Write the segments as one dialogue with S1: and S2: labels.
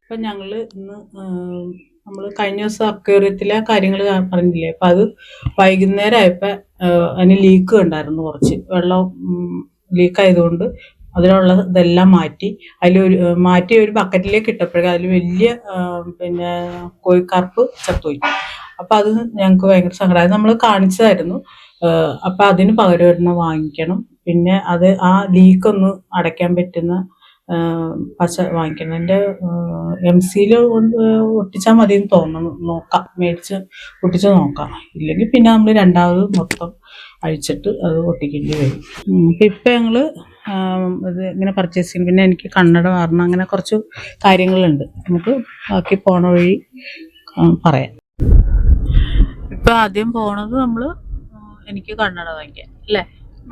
S1: ഇപ്പം ഞങ്ങൾ ഇന്ന് നമ്മൾ കഴിഞ്ഞ ദിവസം അക്വേറിയത്തിലെ കാര്യങ്ങൾ പറഞ്ഞില്ലേ. അപ്പം അത് വൈകുന്നേരം ആയപ്പോൾ അതിന് ലീക്ക് ഉണ്ടായിരുന്നു. കുറച്ച് വെള്ളം ലീക്കായതുകൊണ്ട് അതിനുള്ള ഇതെല്ലാം മാറ്റി മാറ്റി ഒരു ബക്കറ്റിലേക്ക് ഇട്ടപ്പോഴേക്കും അതിൽ വലിയ പിന്നെ കോഴിക്കാർപ്പ് ചത്തുപോയി. അപ്പം അത് ഞങ്ങൾക്ക് ഭയങ്കര സങ്കടമായി. നമ്മൾ കാണിച്ചതായിരുന്നു. അപ്പം അതിന് പകരം ഒരെണ്ണം വാങ്ങിക്കണം. പിന്നെ അത് ആ ലീക്കൊന്ന് അടയ്ക്കാൻ പറ്റുന്ന പശ വാങ്ങിക്കണം. എൻ്റെ MC-യിൽ ഒട്ടിച്ചാൽ മതി എന്ന് തോന്നുന്നു. നോക്കാം, മേടിച്ച് ഒട്ടിച്ച് നോക്കാം. ഇല്ലെങ്കിൽ പിന്നെ നമ്മൾ രണ്ടാമത് മൊത്തം അഴിച്ചിട്ട് അത് ഒട്ടിക്കേണ്ടി വരും. ഇപ്പം ഞങ്ങൾ ഇത് ഇങ്ങനെ പർച്ചേസ് ചെയ്യും. പിന്നെ എനിക്ക് കണ്ണട മാറണം, അങ്ങനെ കുറച്ച് കാര്യങ്ങളുണ്ട്. നമുക്ക് ബാക്കി പോണ വഴി പറയാം. ഇപ്പം ആദ്യം പോണത് എനിക്ക് കണ്ണട വാങ്ങിക്കാം അല്ലേ.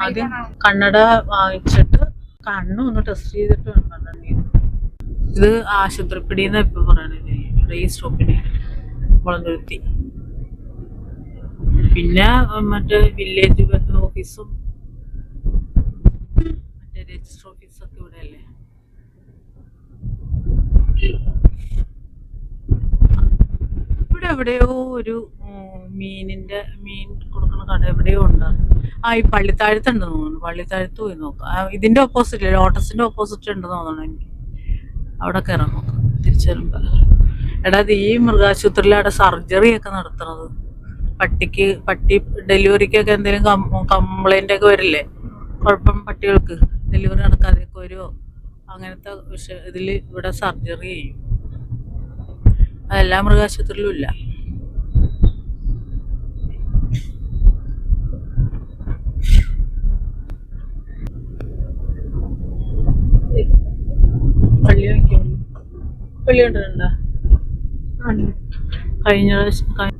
S1: ആദ്യം കണ്ണട വാങ്ങിച്ചിട്ട് കണ്ണൊന്ന് ടെസ്റ്റ് ചെയ്തിട്ട് വേണം. ഇത് ആശുപത്രിപ്പിടിയെന്നാണ് ഇപ്പം പറയണത്, ഈ സ്റ്റോപ്പിന് മുളന്തുരുത്തി. പിന്നെ മറ്റേ വില്ലേജ് ഓഫീസും മറ്റേ രജിസ്റ്റർ ഓഫീസൊക്കെ ഇവിടെ അല്ലേ. ഇവിടെ എവിടെയോ ഒരു മീൻ കൊടുക്കുന്ന കട എവിടെയോ ഉണ്ട്. ഈ പള്ളിത്താഴത്തുണ്ടെന്ന് തോന്നുന്നു. പള്ളിത്താഴത്ത് പോയി നോക്കാം. ഇതിന്റെ ഓപ്പോസിറ്റ്, ലോട്ടസിന്റെ ഓപ്പോസിറ്റ് ഉണ്ടെന്ന് തോന്നുന്നു എനിക്ക്. അവിടെ കയറാൻ നോക്കാം തിരിച്ചു വരുമ്പോ. എടാ, ഈ മൃഗാശുപത്രിയിൽ അവിടെ സർജറി ഒക്കെ നടത്തുന്നത്. പട്ടി ഡെലിവറിക്കൊക്കെ എന്തെങ്കിലും കംപ്ലൈന്റ് ഒക്കെ വരില്ലേ, കുഴപ്പം പട്ടികൾക്ക് ഡെലിവറി നടക്കാതെയൊക്കെ വരുമോ, അങ്ങനത്തെ ഇതിൽ ഇവിടെ സർജറി ചെയ്യും. അതെല്ലാ മൃഗാശുപത്രിയിലും ഇല്ല. പള്ളി കണ്ടിട്ടുണ്ടോ? കഴിഞ്ഞ പ്രാവശ്യം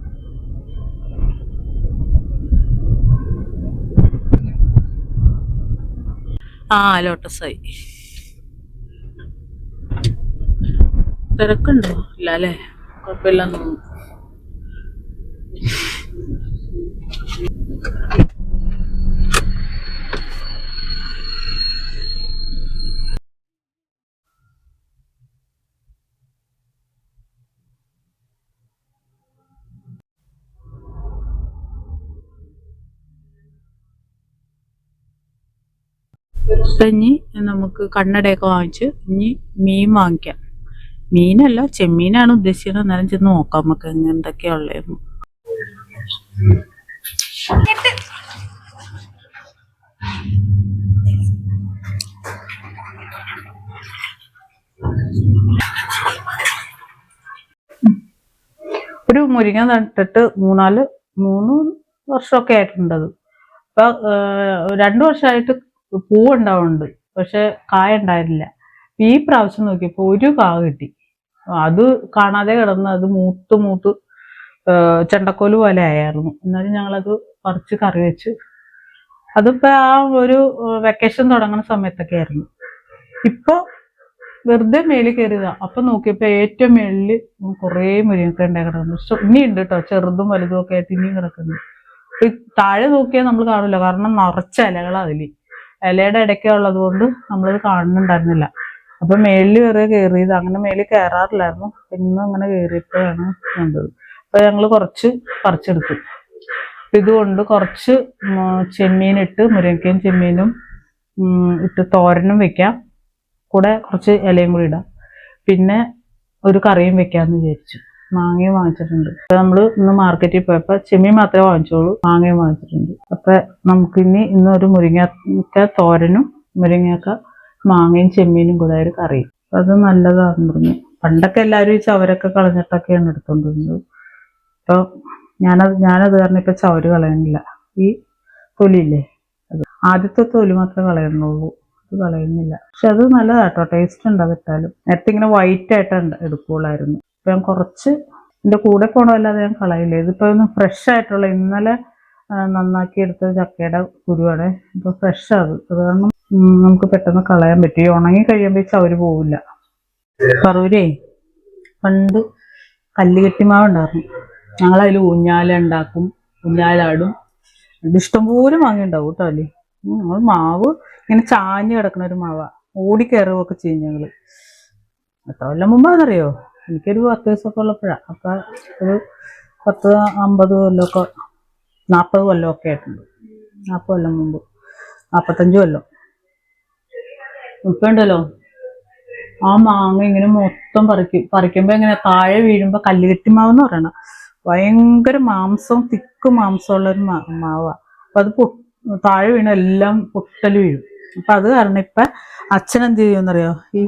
S1: ലോട്ടസായി. തിരക്കുണ്ടോ? ഇല്ല അല്ലേ, കുഴപ്പമില്ലെന്ന് തോന്നുന്നു. ഇനി നമുക്ക് കണ്ണടയൊക്കെ വാങ്ങിച്ച് ഇനി മീൻ വാങ്ങിക്കാം. മീനല്ല, ചെമ്മീനാണ് ഉദ്ദേശിക്കുന്നത്. എന്നാലും ചെന്ന് നോക്കാം നമുക്ക് എന്തൊക്കെയാ ഉള്ളതെന്ന്. ഒരു മുരിങ്ങ നട്ടിട്ട് 3 വർഷമൊക്കെ ആയിട്ടുണ്ടത്. അപ്പൊ 2 വർഷമായിട്ട് പൂവുണ്ടാവുന്നുണ്ട്, പക്ഷെ കായ ഉണ്ടായിരുന്നില്ല. ഈ പ്രാവശ്യം നോക്കിയപ്പോൾ ഒരു കാ കിട്ടി. അത് കാണാതെ കിടന്ന് അത് മൂത്ത് ചെണ്ടക്കോല് പോലെ ആയിരുന്നു. എന്നാലും ഞങ്ങളത് പറിച്ച് കറി വെച്ച്. അതിപ്പോ ആ ഒരു വെക്കേഷൻ തുടങ്ങുന്ന സമയത്തൊക്കെ ആയിരുന്നു. ഇപ്പൊ വെറുതെ മേളിൽ കയറിയതാ. അപ്പൊ നോക്കിയപ്പോ ഏറ്റവും മേളില് കുറേ മുരിങ്ങക്ക ഉണ്ടായി കിടക്കുന്നു. ഇനി ഉണ്ട് കേട്ടോ, ചെറുതും വലുതും ഒക്കെ ആയിട്ട് ഇനിയും കിടക്കുന്നു. താഴെ നോക്കിയാൽ നമ്മൾ കാണില്ല, കാരണം നിറച്ച ഇലകളാ അതില്. ഇലയുടെ ഇടയ്ക്ക് ഉള്ളത് കൊണ്ട് നമ്മളത് കാണുന്നുണ്ടായിരുന്നില്ല. അപ്പൊ മേളിൽ കയറിയത്. അങ്ങനെ മേളിൽ കയറാറില്ലായിരുന്നു. ഇന്ന് അങ്ങനെ കയറിയപ്പോഴാണ് കണ്ടത്. അപ്പൊ ഞങ്ങള് കുറച്ച് പറിച്ചെടുത്തു. ഇതുകൊണ്ട് കുറച്ച് ചെമ്മീനിട്ട്, മുരിങ്ങക്കയും ചെമ്മീനും ഇട്ട് തോരനും വെക്കാം, കൂടെ കുറച്ച് ഇലയും കൂടി ഇടാം. പിന്നെ ഒരു കറിയും വെക്കാന്ന് വിചാരിച്ചു. മാങ്ങയും വാങ്ങിച്ചിട്ടുണ്ട്. അപ്പൊ നമ്മള് ഇന്ന് മാർക്കറ്റിൽ പോയപ്പോ ചെമ്മീൻ മാത്രമേ വാങ്ങിച്ചോളൂ, മാങ്ങയും വാങ്ങിച്ചിട്ടുണ്ട്. അപ്പൊ നമുക്കിനി ഇന്നൊരു മുരിങ്ങക്ക തോരനും മുരിങ്ങക്ക മാങ്ങയും ചെമ്മീനും കൂടെ ഒരു കറിയും. അത് നല്ലതാണെന്ന് പറഞ്ഞു. പണ്ടൊക്കെ എല്ലാവരും ഈ ചവരൊക്കെ കളഞ്ഞിട്ടൊക്കെയാണ് എടുത്തോണ്ടിരുന്നത്. അപ്പൊ ഞാനത് കാരണം ഇപ്പൊ ചവര് കളയുന്നില്ല. ഈ തൊലിയില്ലേ, അത് ആദ്യത്തെ തൊലി മാത്രമേ കളയുന്നുള്ളൂ, അത് കളയുന്നില്ല. പക്ഷെ അത് നല്ലതാട്ടോ, ടേസ്റ്റ് ഉണ്ട് അതിട്ടാലും. നേരത്തെ ഇങ്ങനെ വൈറ്റ് ആയിട്ട് എടുക്കുള്ളായിരുന്നു. ഇപ്പൊ ഞാൻ കുറച്ച് എൻ്റെ കൂടെ പോകണമല്ലാതെ ഞാൻ കളയില്ല. ഇതിപ്പോ ഒന്ന് ഫ്രഷ് ആയിട്ടുള്ള, ഇന്നലെ നന്നാക്കി എടുത്ത ചക്കയുടെ കുരുവാണ്. ഇപ്പൊ ഫ്രഷ് അത് കാരണം നമുക്ക് പെട്ടെന്ന് കളയാൻ പറ്റും. ഈ ഉണങ്ങി കഴിയുമ്പോൾ ചവര് പോവില്ല. പറൂരേ പണ്ട് കല്ലുകെട്ടിമാവ് ഉണ്ടായിരുന്നു. ഞങ്ങളതിൽ ഊഞ്ഞാല ഉണ്ടാക്കും, ഊഞ്ഞാലാടും. ഇഷ്ടംപോലെ മാങ്ങ ഉണ്ടാവും കേട്ടോ അതില്. ഞങ്ങൾ മാവ് ഇങ്ങനെ ചാഞ്ഞ് കിടക്കുന്ന ഒരു മാവ. ഓടിക്കയറുകയൊക്കെ ചെയ്യും ഞങ്ങള്. എത്ര കൊല്ലം മുമ്പാന്നറിയോ? എനിക്കൊരു 10 വയസ്സൊക്കെ ഉള്ളപ്പോഴാണ്. അപ്പൊ ഒരു 50 കൊല്ലമൊക്കെ 40 കൊല്ലമൊക്കെ ആയിട്ടുണ്ട്. 40 കൊല്ലം മുമ്പ്, 45 കൊല്ലം. ഇപ്പൊ ഉണ്ടല്ലോ ആ മാങ്ങ ഇങ്ങനെ മൊത്തം പറിക്കുമ്പോ ഇങ്ങനെ താഴെ വീഴുമ്പോ കല്ലുകെട്ടി മാവെന്ന് പറയണ ഭയങ്കര മാംസവും തിക്ക് മാംസമുള്ള ഒരു മാവാ. അപ്പൊ അത് താഴെ വീണ എല്ലാം പൊട്ടല് വീഴും. അപ്പൊ അത് കാരണം ഇപ്പൊ അച്ഛൻ എന്ത് ചെയ്യുമെന്നറിയോ? ഈ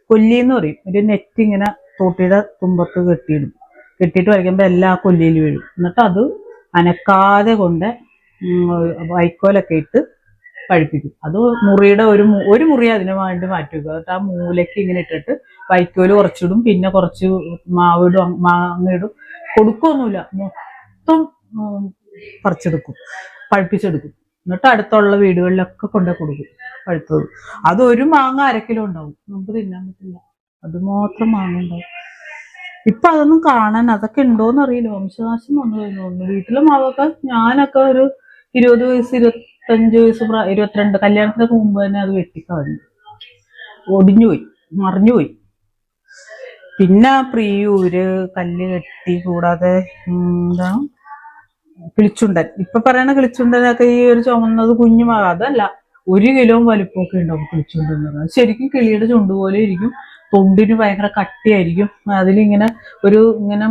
S1: കൊല്ലിന്ന് പറയും, ഒരു നെറ്റ് ഇങ്ങനെ തോട്ടിയുടെ തുമ്പത്ത് കെട്ടിയിട്ട് വരയ്ക്കുമ്പോ എല്ലാം ആ കൊല്ലിയിൽ വീഴും. എന്നിട്ട് അത് അനക്കാതെ കൊണ്ട് വൈക്കോലൊക്കെ ഇട്ട് പഴിപ്പിക്കും. അത് മുറിയുടെ ഒരു മുറി അതിന് വേണ്ടി മാറ്റി വെക്കും. എന്നിട്ട് ആ മൂലയ്ക്ക് ഇങ്ങനെ ഇട്ടിട്ട് വൈക്കോല് കുറച്ചിടും, പിന്നെ കുറച്ച് മാവിടും, മാങ്ങയിടും. കൊടുക്കൊന്നുമില്ല, മൊത്തം പറിച്ചെടുക്കും, പഴിപ്പിച്ചെടുക്കും. എന്നിട്ട് അടുത്തുള്ള വീടുകളിലൊക്കെ കൊണ്ടു കൊടുക്കും പഴുത്തത്. അത് ഒരു മാങ്ങ 1/2 കിലോ ഉണ്ടാവും. നമുക്ക് തിന്നാൻ പറ്റില്ല, അതുമാത്രം മാങ്ങ ഉണ്ടാവും. ഇപ്പൊ അതൊന്നും കാണാൻ, അതൊക്കെ ഉണ്ടോന്ന് അറിയില്ല. വംശനാശം വന്നു തോന്നുന്നു. വീട്ടിലെ മാവൊക്കെ ഞാനൊക്കെ ഒരു 20 വയസ്സ് 25 വയസ്സ് 22 കല്യാണത്തിനൊക്കെ മുമ്പ് തന്നെ അത് വെട്ടിക്കളഞ്ഞു, ഒടിഞ്ഞുപോയി, മറിഞ്ഞുപോയി. പിന്നെ പ്രിയൂര്, കല്ലുകെട്ടി, കൂടാതെ എന്താ കിളിച്ചുണ്ടൻ. ഇപ്പൊ പറയണ കിളിച്ചുണ്ടനൊക്കെ ഈ ഒരു ചുമന്നത് കുഞ്ഞുമാവ്, അതല്ല 1 കിലോ വലിപ്പമൊക്കെ ഉണ്ടാവും കിളിച്ചുണ്ടൻ എന്ന് പറഞ്ഞാൽ. ശരിക്കും കിളിയുടെ ചുണ്ട് പോലെ ഇരിക്കും. തൊണ്ടിന് ഭയങ്കര കട്ടിയായിരിക്കും. അതിലിങ്ങനെ ഇങ്ങനെ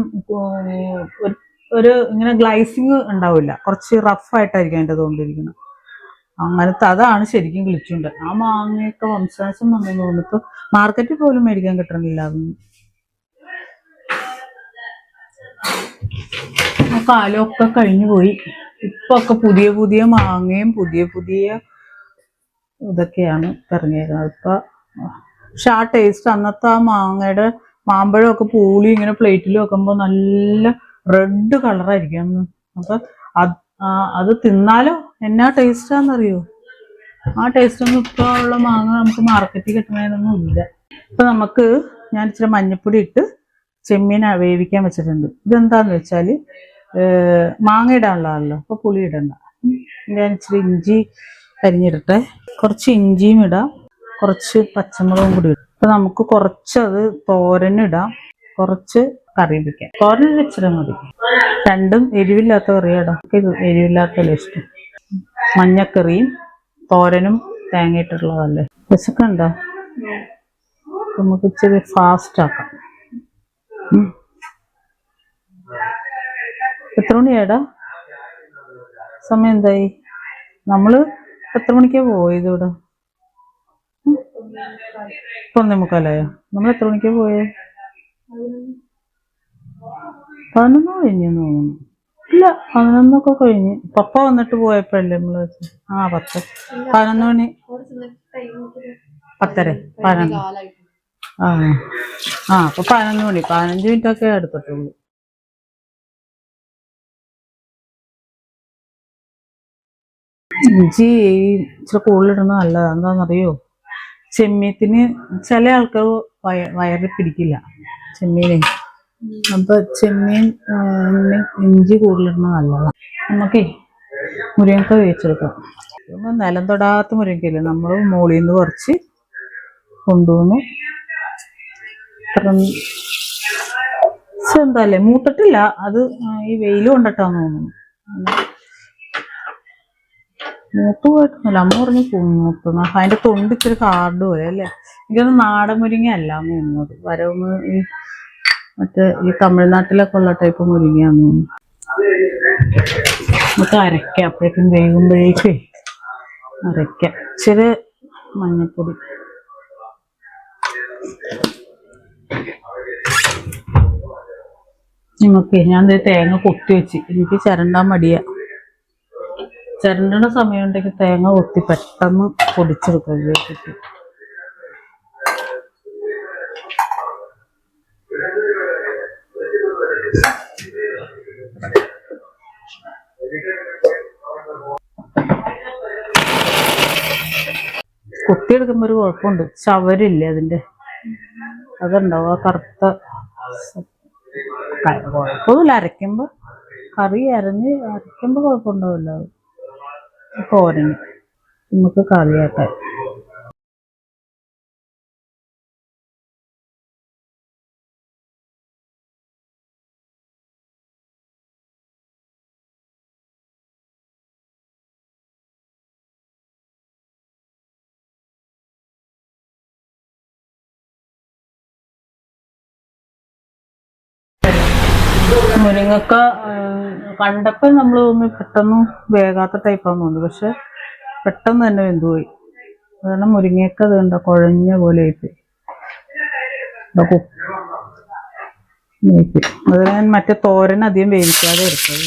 S1: ഒരു ഇങ്ങനെ ഗ്ലൈസിങ് ഉണ്ടാവില്ല, കുറച്ച് റഫായിട്ടായിരിക്കും അതിൻ്റെ തൊണ്ടിരിക്കുന്നത്. അങ്ങനത്തെ അതാണ് ശരിക്കും കിളിച്ചുണ്ടൻ. ആ മാങ്ങയൊക്കെ വംശനാശം വന്നു തോന്നുന്നു. ഇപ്പൊ മാർക്കറ്റിൽ പോലും മേടിക്കാൻ കിട്ടണില്ല അതൊന്നും. കാലമൊക്കെ കഴിഞ്ഞു പോയി. ഇപ്പൊ ഒക്കെ പുതിയ പുതിയ മാങ്ങയും പുതിയ പുതിയ ഇതൊക്കെയാണ് ഇറങ്ങിയേക്കുന്നത് ഇപ്പൊ. പക്ഷെ ആ ടേസ്റ്റ്, അന്നത്തെ ആ മാങ്ങയുടെ മാമ്പഴമൊക്കെ പൂളി ഇങ്ങനെ പ്ലേറ്റിൽ വെക്കുമ്പോൾ നല്ല റെഡ് കളറായിരിക്കും. അപ്പൊ അത് തിന്നാലോ എന്നാ ടേസ്റ്റാന്നറിയോ? ആ ടേസ്റ്റ് ഒന്നും ഇപ്പൊ ഉള്ള മാങ്ങ നമുക്ക് മാർക്കറ്റിൽ കിട്ടുന്നതിനൊന്നും ഇല്ല. ഇപ്പൊ നമുക്ക് ഞാൻ ഇച്ചിരി മഞ്ഞപ്പൊടി ഇട്ട് ചെമ്മീൻ വേവിക്കാൻ വെച്ചിട്ടുണ്ട്. ഇതെന്താന്ന് വെച്ചാല് മാങ്ങ ഇടാനുള്ളതാണല്ലോ, അപ്പൊ പുളി ഇടണ്ട. ഞാൻ ഇച്ചിരി ഇഞ്ചി അരിഞ്ഞിടട്ടെ. കുറച്ച് ഇഞ്ചിയും ഇടാം, കുറച്ച് പച്ചമുളകും കൂടി ഇടാം. അപ്പൊ നമുക്ക് കുറച്ചത് തോരനിടാം, കുറച്ച് കറി വയ്ക്കാം. തോരൻ ഇച്ചിരി മതി. രണ്ടും എരിവില്ലാത്ത കറിയാടാം. ഇത് എരിവില്ലാത്തല്ലേ ഇഷ്ടം. മഞ്ഞക്കറിയും തോരനും തേങ്ങയിട്ടിട്ടുള്ളതല്ലേ. വിശക്കുണ്ടോ? നമുക്ക് ഇച്ചിരി ഫാസ്റ്റ് ആക്കാം. എത്ര മണിയാടാ? സമയം എന്തായി? നമ്മള് എത്ര മണിക്കാ പോയത് ഇവിടെ? 1:45. നമ്മൾ എത്ര മണിക്കാ പോയേ? 11 കഴിഞ്ഞെന്ന് തോന്നുന്നു. ഇല്ല, 11 കഴിഞ്ഞ്. പപ്പ വന്നിട്ട് പോയപ്പോഴല്ലേ നമ്മള് 10 11 മണി 10:30 11. അപ്പൊ 11 മണി 15 മിനിറ്റൊക്കെ എടുത്തിട്ടുള്ളൂ. ഇഞ്ചി ഇച്ചിരി കൂടുതലിടുന്നത് നല്ലതാണ്. എന്താണെന്നറിയോ? ചെമ്മീത്തിന് ചില ആൾക്കാർ വയറിൽ പിടിക്കില്ല ചെമ്മീനെ. അപ്പൊ ചെമ്മീൻ ഇഞ്ചി കൂടുതലിടുന്നത് നല്ലതാണ്. നമുക്കേ മുരിങ്ങക്ക വേവിച്ചെടുക്കാം. നിലം തൊടാത്ത മുരിങ്ങക്കയില്ലേ, നമ്മൾ മുകളിൽ നിന്ന് കുറച്ച് കൊണ്ടുവന്നു. എന്താല്ലേ മൂത്തിട്ടില്ല, അത് ഈ വെയിൽ കൊണ്ടിട്ടാന്ന് തോന്നുന്നു. മൂത്ത് പോയിട്ടൊന്നുമില്ല. അമ്മ പറഞ്ഞ് മൂത്തുന്ന അതിന്റെ തൊണ്ട് ഇച്ചിരി ഹാർഡ് പോലെ അല്ലേ. എനിക്കൊന്ന് നാടൻ മുരിങ്ങ അല്ലാന്ന് തോന്നുന്നത്. വരവ് മറ്റേ ഈ തമിഴ്നാട്ടിലൊക്കെ ഉള്ള ടൈപ്പ് മുരിങ്ങയാന്ന് തോന്നുന്നു. നമുക്ക് അരയ്ക്കാം. അപ്പോഴേക്കും വേകുമ്പോഴേക്കേ അരയ്ക്കാം. ഇച്ചിരി മഞ്ഞപ്പൊടി, ഞാൻ തേങ്ങ കൊത്തി വെച്ച്. എനിക്ക് ചിരണ്ടാൻ മടിയാ. ചിരണ്ടണ സമയം ഉണ്ടെങ്കിൽ തേങ്ങ കൊത്തി പെട്ടെന്ന് പൊടിച്ചെടുക്കുക ഇതിലേക്ക്. കൊത്തിയെടുക്കുമ്പോ ഒരു കുഴപ്പമുണ്ട്, ചവരില്ലേ അതിന്റെ, അതുണ്ടാവും. ആ കറുത്ത കുഴപ്പമൊന്നുമില്ല. അരയ്ക്കുമ്പോ കറി അരയ്ക്കുമ്പോ കുഴപ്പമുണ്ടാവില്ല. തോരന് നമുക്ക് കറിയാക്കാം. മുരിങ്ങക്ക കണ്ടപ്പോൾ നമ്മൾ ഒന്ന് പെട്ടെന്ന് വേകാത്ത ടൈപ്പാന്ന് തോന്നുന്നു, പക്ഷെ പെട്ടെന്ന് തന്നെ വെന്തുപോയി. അതാണ് മുരിങ്ങയൊക്കെ അത് കണ്ടോ കുഴഞ്ഞ പോലെ ആയിപ്പോയി. അത് ഞാൻ മറ്റേ തോരൻ അധികം വേവിക്കാതെ എടുത്തത്.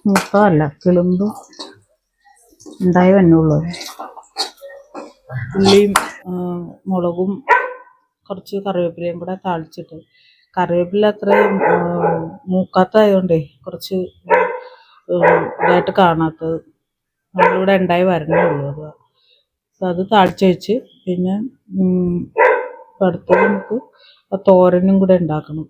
S1: മൂത്തതല്ല, കിളുമ്പും ഉണ്ടായി തന്നെയുള്ളൂ. ഉള്ളിയും മുളകും കുറച്ച് കറിവേപ്പിലയും കൂടെ താളിച്ചിട്ട്, കറിവേപ്പില അത്രയും മൂക്കാത്തതായതുകൊണ്ടേ കുറച്ച് ഇതായിട്ട് കാണാത്തത്, നമ്മളിവിടെ ഉണ്ടായി വരണേ ഉള്ളൂ. അപ്പം അത് താളിച്ച് വെച്ച് പിന്നെ അടുത്തത് നമുക്ക് ആ തോരനും കൂടെ ഉണ്ടാക്കണം.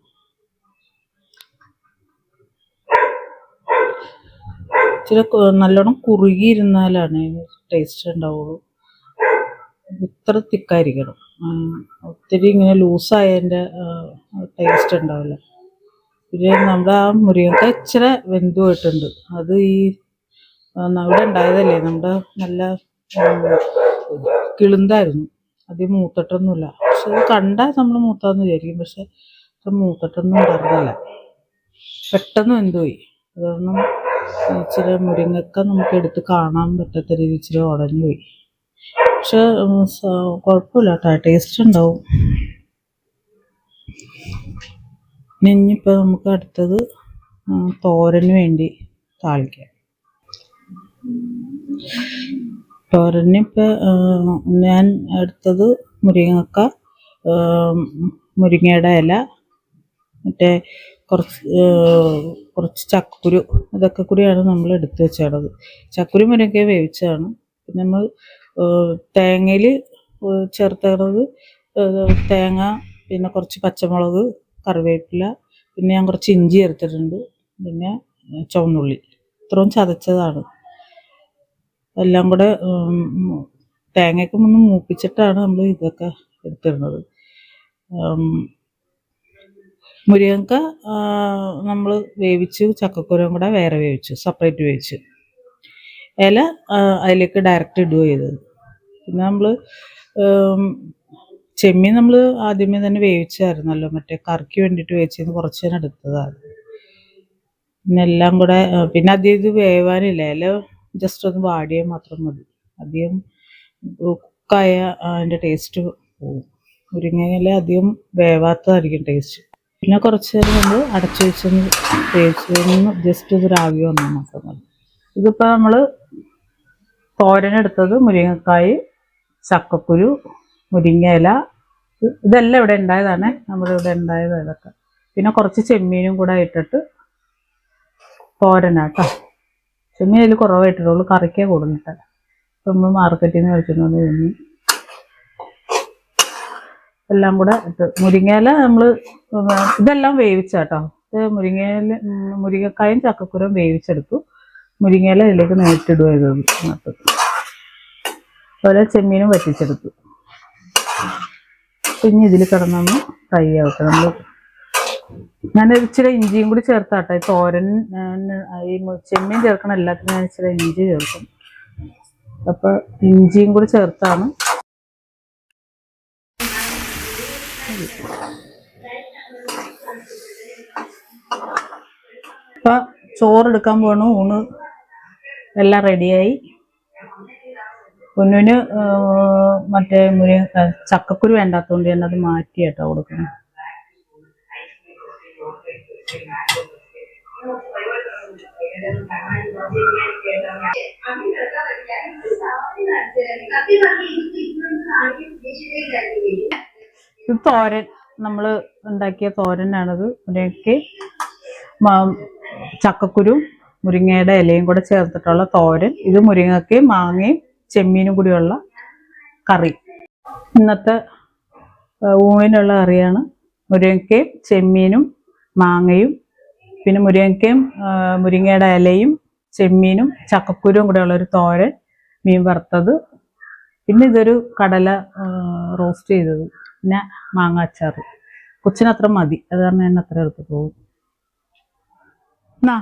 S1: ഇച്ചിരി നല്ലോണം കുറുകിയിരുന്നാലാണ് ടേസ്റ്റ് ഉണ്ടാവുള്ളൂ. ഇത്ര തിക്കായിരിക്കണം, ഒത്തിരി ഇങ്ങനെ ലൂസായതിൻ്റെ ടേസ്റ്റ് ഉണ്ടാവില്ല. പിന്നെ നമ്മുടെ ആ മുരിങ്ങക്ക ഇച്ചിരി വെന്ത് പോയിട്ടുണ്ട്. അത് ഈ ഇവിടെ ഉണ്ടായതല്ലേ, നമ്മുടെ നല്ല കിളുന്തായിരുന്നു, അധികം മൂത്തിട്ടൊന്നുമില്ല. പക്ഷെ അത് കണ്ടാൽ നമ്മൾ മൂത്താന്ന് വിചാരിക്കും, പക്ഷെ അത് മൂത്തിട്ടൊന്നും ഉണ്ടായിരുന്നില്ല, പെട്ടെന്ന് വെന്തുപോയി. അതുകൊണ്ട് ഇച്ചിരി മുരിങ്ങക്ക നമുക്ക് എടുത്ത് കാണാൻ പറ്റാത്ത രീതി ഇച്ചിരി ഉടഞ്ഞു പോയി. പക്ഷെ കുഴപ്പമില്ല കേട്ടോ, ടേസ്റ്റ് ഉണ്ടാവും. ഇനിയിപ്പോൾ നമുക്ക് അടുത്തത് തോരന് വേണ്ടി താളിക്കാം. തോരനിപ്പോൾ ഞാൻ എടുത്തത് മുരിങ്ങക്ക, മുരിങ്ങയുടെ ഇല, മറ്റേ കുറച്ച് ചക്കക്കുരു, ഇതൊക്കെ കൂടിയാണ് നമ്മൾ എടുത്ത് വെച്ചത്. ചക്കക്കുരു മുരിങ്ങ വേവിച്ചതാണ്. പിന്നെ നമ്മൾ തേങ്ങയിൽ ചേർത്തത് തേങ്ങ, പിന്നെ കുറച്ച് പച്ചമുളക്, കറിവേപ്പില, പിന്നെ ഞാൻ കുറച്ച് ഇഞ്ചി ചേർത്തിട്ടുണ്ട്, പിന്നെ ചുവന്നുള്ളി, ഇത്രയും ചതച്ചതാണ്. എല്ലാം കൂടെ തേങ്ങയൊക്കെ ഒന്ന് മൂപ്പിച്ചിട്ടാണ് നമ്മൾ ഇതൊക്കെ എടുത്തിരുന്നത്. മുരിങ്ങക്ക നമ്മൾ വേവിച്ചു, ചക്കക്കുരും കൂടെ വേറെ വേവിച്ചു, സെപ്പറേറ്റ് വേവിച്ചു. ഇല അതിലേക്ക് ഡയറക്റ്റ് ഇടുക ചെയ്തത്. പിന്നെ നമ്മൾ ചെമ്മീൻ നമ്മൾ ആദ്യമേ തന്നെ വേവിച്ചായിരുന്നല്ലോ, മറ്റേ കറിക്ക് വേണ്ടിയിട്ട് വേവിച്ചത് കുറച്ച് നേരം എടുത്തതാണ്. പിന്നെ എല്ലാം കൂടെ പിന്നെ അധികം ഇത് വേവാനില്ല, ഇല ജസ്റ്റ് ഒന്ന് വാടിയാൽ മാത്രം മതി. അധികം കുക്കായ അതിൻ്റെ ടേസ്റ്റ് പോകും. മുരിങ്ങയില അധികം വേവാത്തതായിരിക്കും ടേസ്റ്റ്. പിന്നെ കുറച്ച് നേരം നമ്മൾ അടച്ചു വെച്ചൊന്ന് വേവിച്ചൊന്ന് ജസ്റ്റ് ഇത് രാഗി വന്നാൽ മാത്രം മതി. ഇതിപ്പോൾ നമ്മൾ തോരനെടുത്തത് മുരിങ്ങക്കായ്, ചക്കക്കുരു, മുരിങ്ങയില, ഇതെല്ലാം ഇവിടെ ഉണ്ടായതാണ്, നമ്മുടെ ഇവിടെ ഉണ്ടായത് ഇതൊക്കെ. പിന്നെ കുറച്ച് ചെമ്മീനും കൂടെ ഇട്ടിട്ട് തോരനാട്ടോ. ചെമ്മീൻ അതിൽ കുറവായിട്ടിട്ടുള്ളൂ, കറിക്കേ കൊടുത്തിട്ട്. ഇപ്പം നമ്മൾ മാർക്കറ്റിൽ നിന്ന് മേടിച്ചിട്ട് വന്ന് ചെമ്മീൻ എല്ലാം കൂടെ ഇട്ട്, മുരിങ്ങയില നമ്മൾ ഇതെല്ലാം വേവിച്ചാട്ടോ. ഇത് മുരിങ്ങക്കായും ചക്കക്കുരും വേവിച്ചെടുത്തു. മുരിങ്ങയില ഇതിലേക്ക് നേരിട്ടിടുക ചെയ്തത് അതിനകത്ത്. അതുപോലെ ചെമ്മീനും വറ്റിച്ചെടുത്തു. പിന്നെ ഇതിൽ കിടന്നൊന്ന് ഫ്രൈ ആവട്ടെ. ഞാൻ ഇച്ചിരി ഇഞ്ചിയും കൂടി ചേർത്താട്ടെ ഈ തോരൻ. ഈ ചെമ്മീൻ ചേർക്കണം എല്ലാത്തിനും ഞാൻ ഇച്ചിരി ഇഞ്ചി ചേർക്കും. അപ്പോൾ ഇഞ്ചിയും കൂടി ചേർത്താണ്. അപ്പം ചോറെടുക്കാൻ പോകണു. ഊണ് എല്ലാം റെഡിയായി. പൊന്നുവിന് മറ്റേ ചക്കക്കുരു വേണ്ടാത്തതുകൊണ്ട് ഞാൻ അത് മാറ്റി കേട്ടോ കൊടുക്കണം. ഇത് തോരൻ, നമ്മൾ ഉണ്ടാക്കിയ തോരനാണിത്. മുരിങ്ങയ്ക്ക് ചക്കക്കുരു മുരിങ്ങയുടെ ഇലയും കൂടെ ചേർത്തിട്ടുള്ള തോരൻ. ഇത് മുരിങ്ങയ്ക്ക് മാങ്ങയും ചെമ്മീനും കൂടിയുള്ള കറി. ഇന്നത്തെ ഊണിനുള്ള കറിയാണ്. മുരിങ്ങയ്ക്കയും ചെമ്മീനും മാങ്ങയും, പിന്നെ മുരിങ്ങയ്ക്കയും മുരിങ്ങയുടെ ഇലയും ചെമ്മീനും ചക്കക്കുരുവും കൂടെ ഉള്ളൊരു തോരൻ, മീൻ വറുത്തത്, പിന്നെ ഇതൊരു കടല റോസ്റ്റ് ചെയ്തത്, പിന്നെ മാങ്ങ അച്ചാറ്. കൊച്ചിനത്ര മതി, അത് കാരണം ഞാൻ അത്ര എടുത്ത് പോകും. എന്നാ